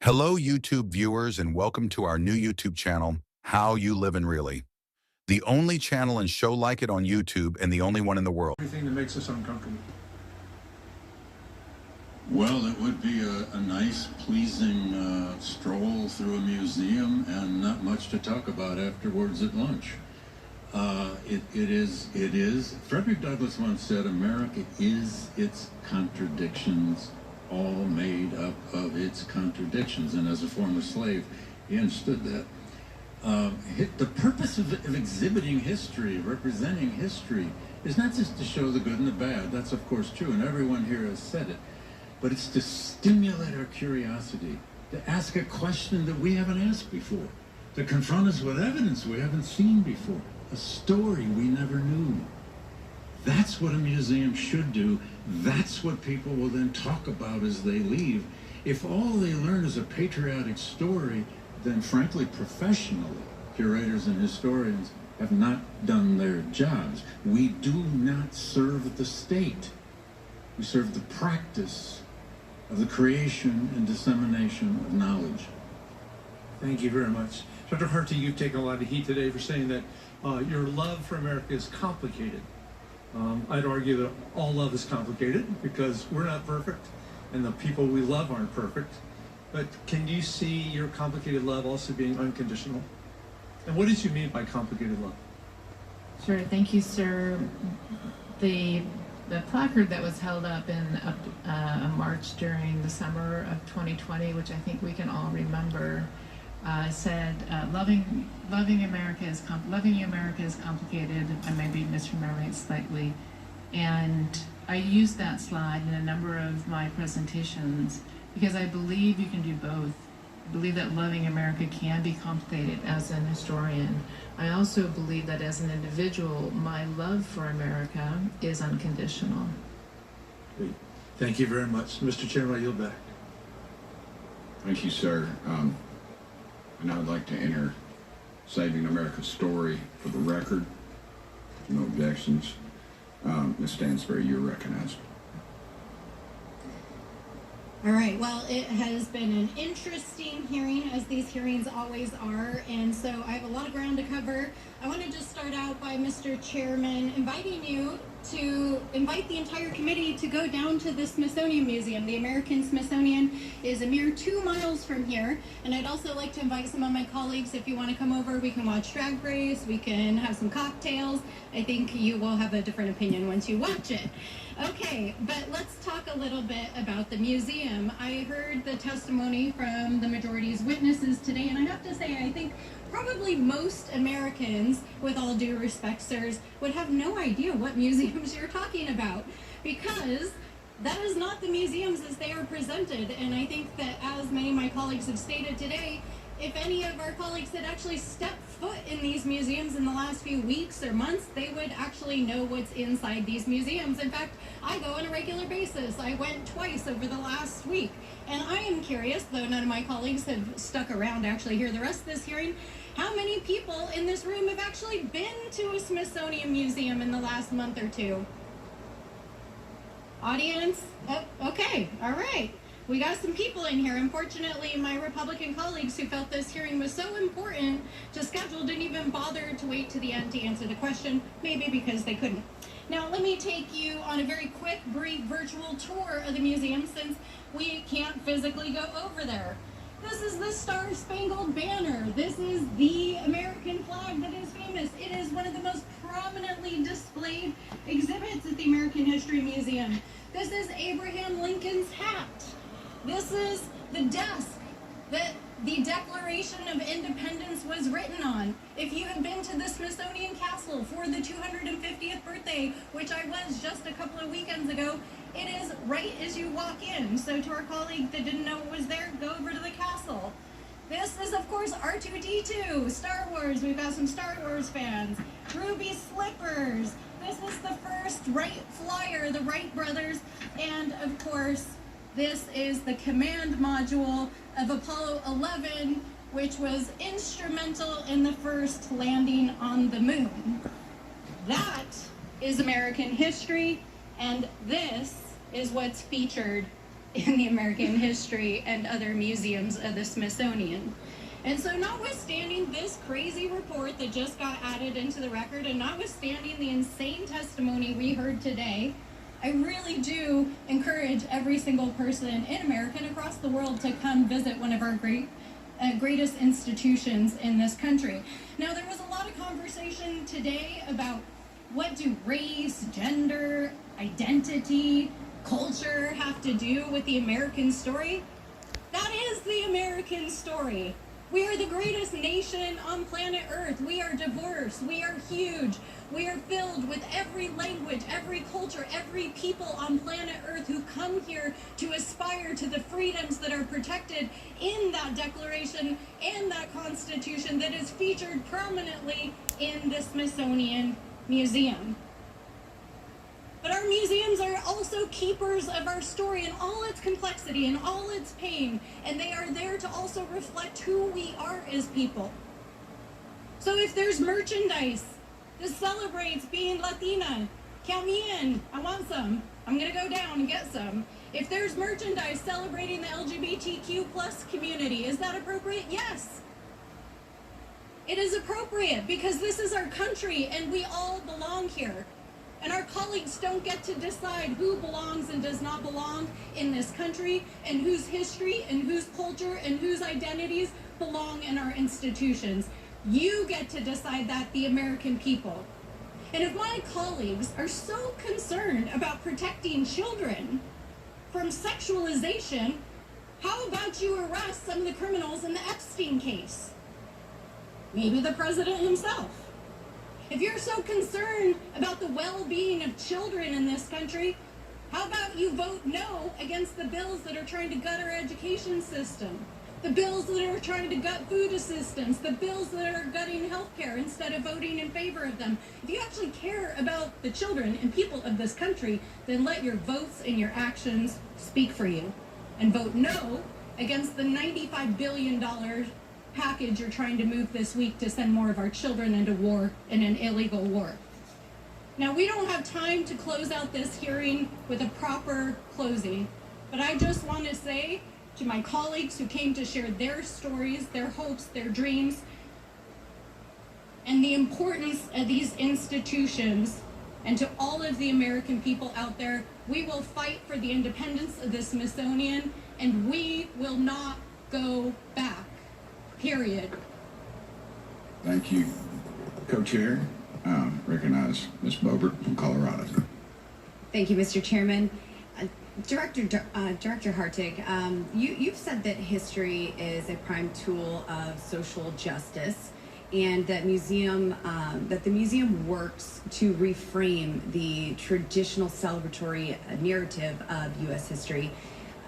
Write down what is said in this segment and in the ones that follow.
Hello, YouTube viewers, and welcome to our new YouTube channel, How You Livin' Really. The only channel and show like it on YouTube and the only one in the world. Anything that makes us uncomfortable. Well, it would be a nice, pleasing stroll through a museum and not much to talk about afterwards at lunch. It is. Frederick Douglass once said, America is its contradictions, all made up of its contradictions. And as a former slave, he understood that. The purpose of exhibiting history, representing history, is not just to show the good and the bad. That's, of course, true, and everyone here has said it. But it's to stimulate our curiosity, to ask a question that we haven't asked before, to confront us with evidence we haven't seen before, a story we never knew. That's what a museum should do. That's what people will then talk about as they leave. If all they learn is a patriotic story, then frankly, professionally, curators and historians have not done their jobs. We do not serve the state. We serve the practice of the creation and dissemination of knowledge. Thank you very much. Dr. Harty, you've taken a lot of heat today for saying that your love for America is complicated. I'd argue that all love is complicated because we're not perfect and the people we love aren't perfect. But can you see your complicated love also being unconditional? And what did you mean by complicated love? Sure, thank you, sir. The placard that was held up in a march during the summer of 2020, which I think we can all remember, said, "Loving America is loving America is complicated." I may be misremembering it slightly, and I used that slide in a number of my presentations because I believe you can do both. I believe that loving America can be complicated as an historian. I also believe that as an individual, my love for America is unconditional. Great. Thank you very much. Mr. Chairman, I yield back. Thank you, sir. And I would like to enter Saving America's story for the record. No objections. Ms. Stansbury, you're recognized. All right, well, it has been an interesting hearing, as these hearings always are, and so I have a lot of ground to cover. I want to just start out by, Mr. Chairman, inviting you to invite the entire committee to go down to the Smithsonian Museum. The American Smithsonian is a mere 2 miles from here, and I'd also like to invite some of my colleagues. If you want to come over, we can watch drag race, we can have some cocktails. I think you will have a different opinion once you watch it. Okay, but let's talk a little bit about the museum. I heard the testimony from the majority's witnesses today, and I have to say, I think probably most Americans, with all due respect, sirs, would have no idea what museums you're talking about, because that is not the museums as they are presented. And I think that, as many of my colleagues have stated today, if any of our colleagues had actually stepped foot in these museums in the last few weeks or months, they would actually know what's inside these museums. In fact, I go on a regular basis. I went twice over the last week. And I am curious, though none of my colleagues have stuck around to actually hear the rest of this hearing, how many people in this room have actually been to a Smithsonian museum in the last month or two? Audience? Oh, okay, all right. We got some people in here. Unfortunately, my Republican colleagues who felt this hearing was so important to schedule didn't even bother to wait to the end to answer the question, maybe because they couldn't. Now, let me take you on a very quick, brief virtual tour of the museum since we can't physically go over there. This is the Star-Spangled Banner. This is the American flag that is famous. It is one of the most prominently displayed exhibits at the American History Museum. This is Abraham Lincoln's hat. This is the desk that the Declaration of Independence was written on. If you have been to the Smithsonian Castle for the 250th birthday, which I was just a couple of weekends ago, it is right as you walk in. So to our colleague that didn't know it was there, go over to the castle. This is, of course, R2-D2, Star Wars. We've got some Star Wars fans. Ruby slippers. This is the first Wright flyer, the Wright brothers. And, of course, this is the command module of Apollo 11, which was instrumental in the first landing on the moon. That is American history, and this is what's featured in the American history and other museums of the Smithsonian. And so notwithstanding this crazy report that just got added into the record, and notwithstanding the insane testimony we heard today, I really do encourage every single person in America and across the world to come visit one of our greatest institutions in this country. Now, there was a lot of conversation today about what do race, gender, identity, culture have to do with the American story? That is the American story. We are the greatest nation on planet Earth. We are diverse. We are huge. We are filled with every language, every culture, every people on planet Earth who come here to aspire to the freedoms that are protected in that Declaration and that Constitution that is featured prominently in the Smithsonian Museum. But our museums are also keepers of our story in all its complexity and all its pain, and they are there to also reflect who we are as people. So if there's merchandise that celebrates being Latina, count me in. I want some. I'm gonna go down and get some. If there's merchandise celebrating the LGBTQ plus community, is that appropriate? Yes. It is appropriate because this is our country and we all belong here. And our colleagues don't get to decide who belongs and does not belong in this country, and whose history and whose culture and whose identities belong in our institutions. You get to decide that, the American people. And if my colleagues are so concerned about protecting children from sexualization, how about you arrest some of the criminals in the Epstein case? Maybe the president himself. If you're so concerned about the well-being of children in this country, how about you vote no against the bills that are trying to gut our education system, the bills that are trying to gut food assistance, the bills that are gutting healthcare instead of voting in favor of them? If you actually care about the children and people of this country, then let your votes and your actions speak for you. And vote no against the $95 billion package you're trying to move this week to send more of our children into war, in an illegal war. Now, we don't have time to close out this hearing with a proper closing, but I just want to say to my colleagues who came to share their stories, their hopes, their dreams, and the importance of these institutions, and to all of the American people out there, we will fight for the independence of the Smithsonian, and we will not go back. Period. Thank you. Co-chair, recognize Ms. Bobert from Colorado. Thank you, Mr. Chairman. Director Hartig, you've said that history is a prime tool of social justice, and that the museum works to reframe the traditional celebratory narrative of U.S. history.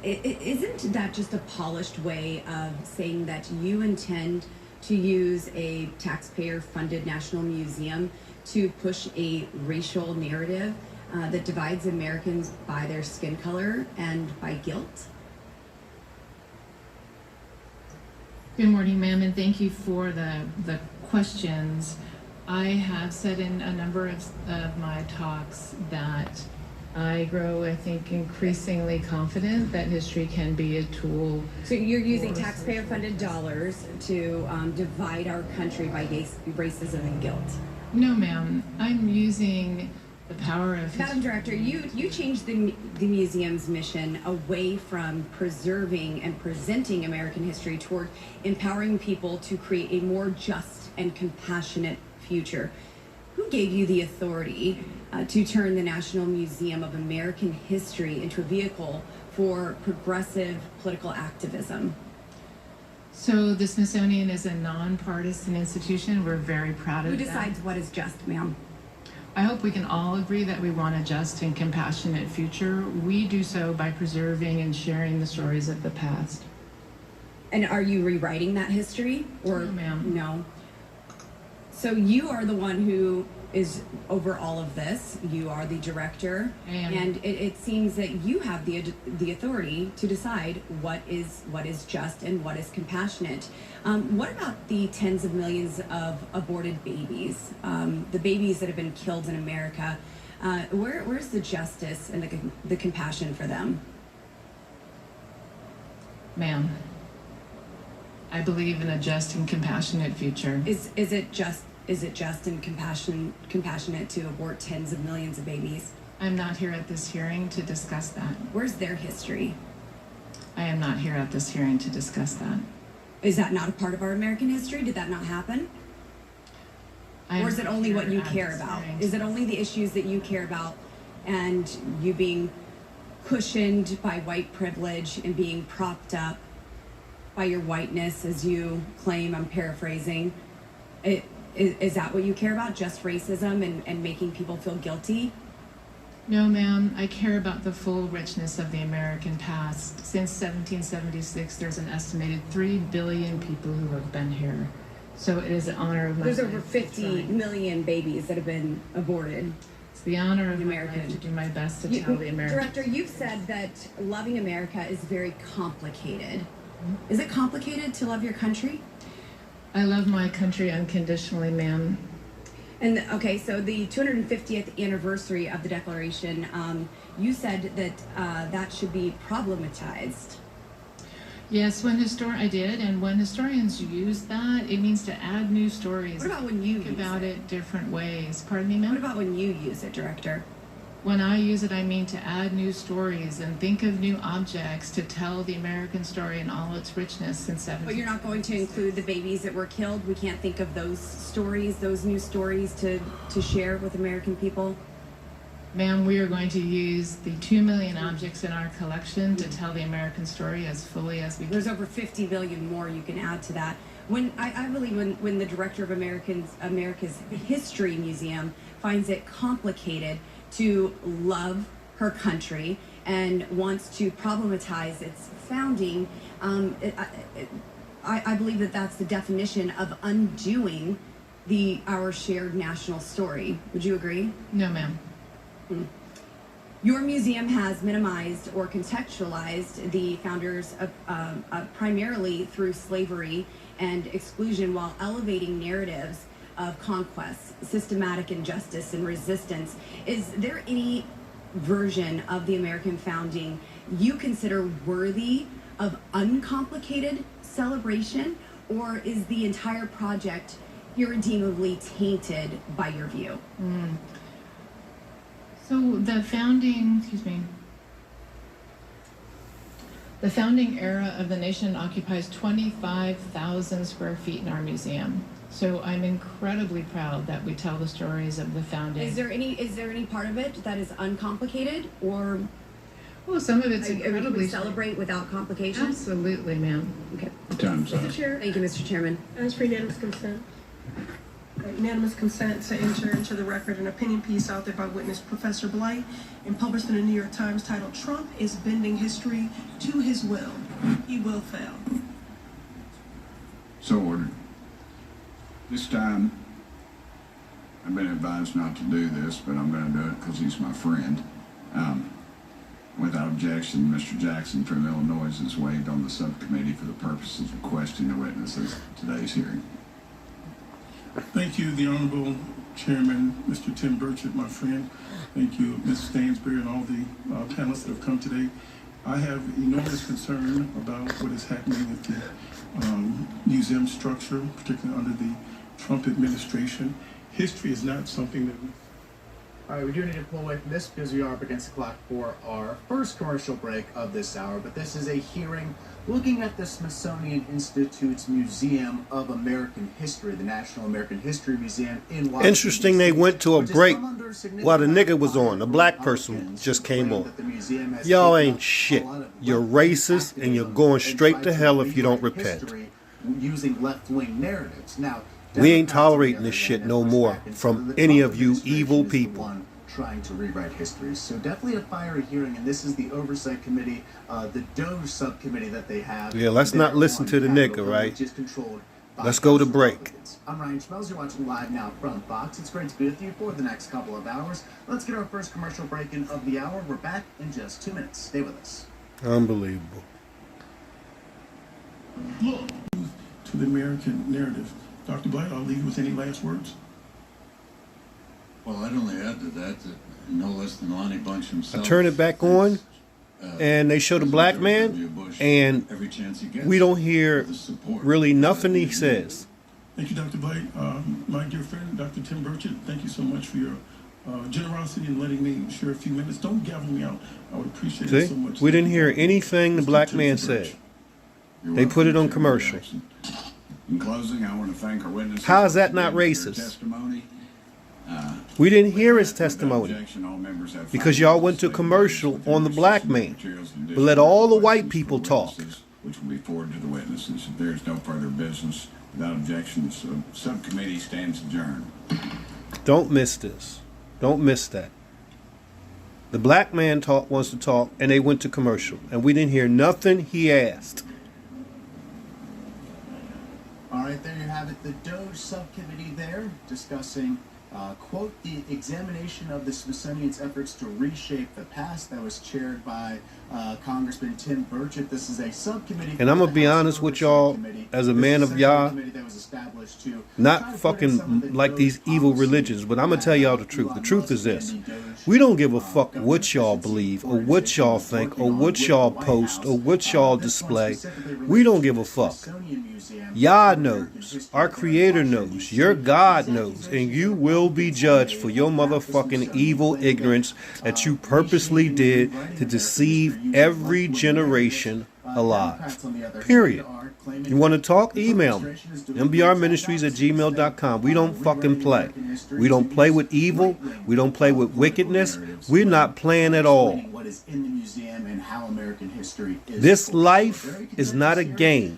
Isn't that just a polished way of saying that you intend to use a taxpayer-funded national museum to push a racial narrative that divides Americans by their skin color and by guilt? Good morning, ma'am, and thank you for the questions. I have said in a number of my talks that I grow, I think, increasingly confident that history can be a tool. So you're using taxpayer-funded dollars to divide our country by racism and guilt? No, ma'am. I'm using the power of Madam Director, you changed the museum's mission away from preserving and presenting American history toward empowering people to create a more just and compassionate future. Who gave you the authority to turn the National Museum of American History into a vehicle for progressive political activism? So the Smithsonian is a nonpartisan institution. We're very proud of that. Who decides what is just, ma'am? I hope we can all agree that we want a just and compassionate future. We do so by preserving and sharing the stories of the past. And are you rewriting that history? Or No, ma'am. No. So you are the one who is over all of this. You are the director, and it seems that you have the authority to decide what is just and what is compassionate. What about the tens of millions of aborted babies, the babies that have been killed in America? Where's the justice and the compassion for them? Ma'am, I believe in a just and compassionate future. Is it just and compassionate to abort tens of millions of babies? I'm not here at this hearing to discuss that. Where's their history? I am not here at this hearing to discuss that. Is that not a part of our American history? Did that not happen? Or is it only what you care about? Is it only the issues that you care about and you being cushioned by white privilege and being propped up by your whiteness, as you claim? I'm paraphrasing. Is that what you care about? Just racism and making people feel guilty? No, ma'am. I care about the full richness of the American past. Since 1776, there's an estimated 3 billion people who have been here. So it is an honor of my life. There's over 50 million babies that have been aborted. It's the honor of my American. life to do my best to tell the American. Director, you've said that loving America is very complicated. Is it complicated to love your country? I love my country unconditionally, ma'am. And okay, so the 250th anniversary of the Declaration, you said that that should be problematized. Yes, I did, and when historians use that, it means to add new stories. What about when you think use about it different ways? Pardon me, What ma'am? about when you use it, Director? When I use it, I mean to add new stories and think of new objects to tell the American story in all its richness since 17. But you're not going to include the babies that were killed? We can't think of those stories, those new stories to share with American people? Ma'am, we are going to use the 2 million objects in our collection to tell the American story as fully as we can. There's over 50 billion more you can add to that. When I believe when the director of America's History Museum finds it complicated to love her country and wants to problematize its founding, I believe that that's the definition of undoing our shared national story. Would you agree? No, ma'am. Your museum has minimized or contextualized the founders primarily through slavery and exclusion while elevating narratives of conquest, systematic injustice, and resistance. Is there any version of the American founding you consider worthy of uncomplicated celebration, or is the entire project irredeemably tainted by your view? So the founding era of the nation occupies 25,000 square feet in our museum. So I'm incredibly proud that we tell the stories of the founding. Is there any part of it that is uncomplicated, or Well, some of it's can incredibly we celebrate without complications? Absolutely, ma'am. Okay. Time's up. Mr. Chair, Thank you, Mr. Chairman. ask for unanimous consent. Unanimous consent to enter into the record an opinion piece authored by witness Professor Blight and published in the New York Times titled "Trump is Bending History to His Will. He Will Fail." So ordered. This time, I've been advised not to do this, but I'm going to do it because he's my friend. Without objection, Mr. Jackson from Illinois is waived on the subcommittee for the purposes of questioning the witnesses at today's hearing. Thank you, the Honorable Chairman, Mr. Tim Burchett, my friend. Thank you, Ms. Stansberry, and all the panelists that have come today. I have enormous concern about what is happening with the museum structure, particularly under the Trump administration. History is not something that All right, we do need to pull away from this because we are up against the clock for our first commercial break of this hour. But this is a hearing looking at the Smithsonian Institute's Museum of American History, the National American History Museum in Washington. Interesting, they went to a break while the nigga was on. The black person just came on. Y'all ain't shit. You're racist and you're going straight to hell if you don't repent. Using left-wing narratives. Now, We ain't tolerating this shit no more from any of you evil people. Trying to rewrite history. So definitely a fiery hearing, and this is the Oversight Committee, the DOJ subcommittee that they have. Yeah, let's not listen to the nigga, right? Let's go to break. I'm Ryan Schmelz. You're watching live now from Fox. It's great to be with you for the next couple of hours. Let's get our first commercial break in of the hour. We're back in just 2 minutes. Stay with us. Unbelievable. to the American narrative. Dr. Blight, I'll leave you with any last words. Well, I'd only add to that no less than Lonnie Bunch himself. I turn it back on. and they show the black man, and every chance he gets we don't hear with the support really nothing he that he says. needs. Thank you, Dr. Blight. My dear friend, Dr. Tim Burchett, thank you so much for your generosity in letting me share a few minutes. Don't gavel me out. I would appreciate it See, so much. we didn't hear anything the Mr. black Tim man Burchett. said. You're They put it welcome, on Chairman commercial. Jackson. In closing, I want to thank our witnesses. How is that not for their racist? testimony. We didn't hear his Without testimony objection, all members have because 5 y'all minutes went to to commercial engage on the with black their man. materials and But let all the white questions people for talk. witnesses, which will be forwarded to the witnesses. If there is no further business, without objection, the subcommittee stands adjourned. Don't miss this. Don't miss that. The black man wants to talk, and they went to commercial, and we didn't hear nothing he asked. All right, there you have it. The Doge subcommittee there discussing, quote, the examination of the Smithsonian's efforts to reshape the past. That was chaired by Congressman Tim Burchett. This is a subcommittee. And I'm gonna be honest with y'all, as a man of Yah, not fucking like these evil religions, but I'm gonna tell y'all the truth. The truth is this: we don't give a fuck what y'all believe, or what y'all think, or what y'all post, or what y'all display. We don't give a fuck. Yah knows, our Creator knows, your God knows, and you will be judged for your motherfucking evil ignorance that you purposely did to deceive every generation alive. Period. You want to talk? Email me. mbrministries@gmail.com. We don't fucking play. We don't play with evil. We don't play with wickedness. We're not playing at all. What is in the museum and how American history is. This life is not a game.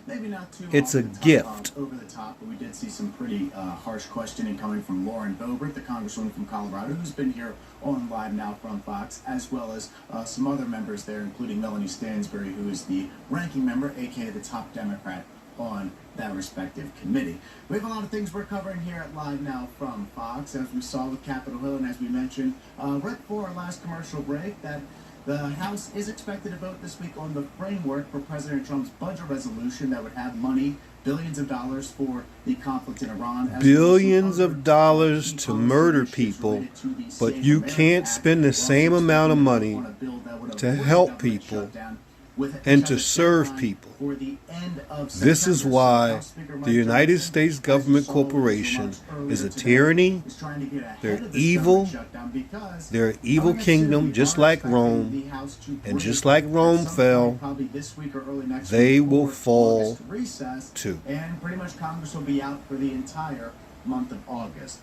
It's a gift. Over the top, but we did see some pretty harsh questioning coming from Lauren Boebert, the congresswoman from Colorado, who's been here on Live Now from Fox, as well as some other members there, including Melanie Stansbury, who is the ranking member, aka the top Democrat on that respective committee. We have a lot of things we're covering here at Live Now from Fox, as we saw with Capitol Hill, and as we mentioned right before our last commercial break, that the House is expected to vote this week on the framework for President Trump's budget resolution that would have money, billions of dollars for the conflict in Iran. Billions of dollars to murder people, but you can't spend the same amount of money to help people and to serve people. This is why the United States Government Corporation is a tyranny. They're evil. They're an evil kingdom, just like Rome. And just like Rome fell, they will fall too. And pretty much Congress will be out for the entire month of August.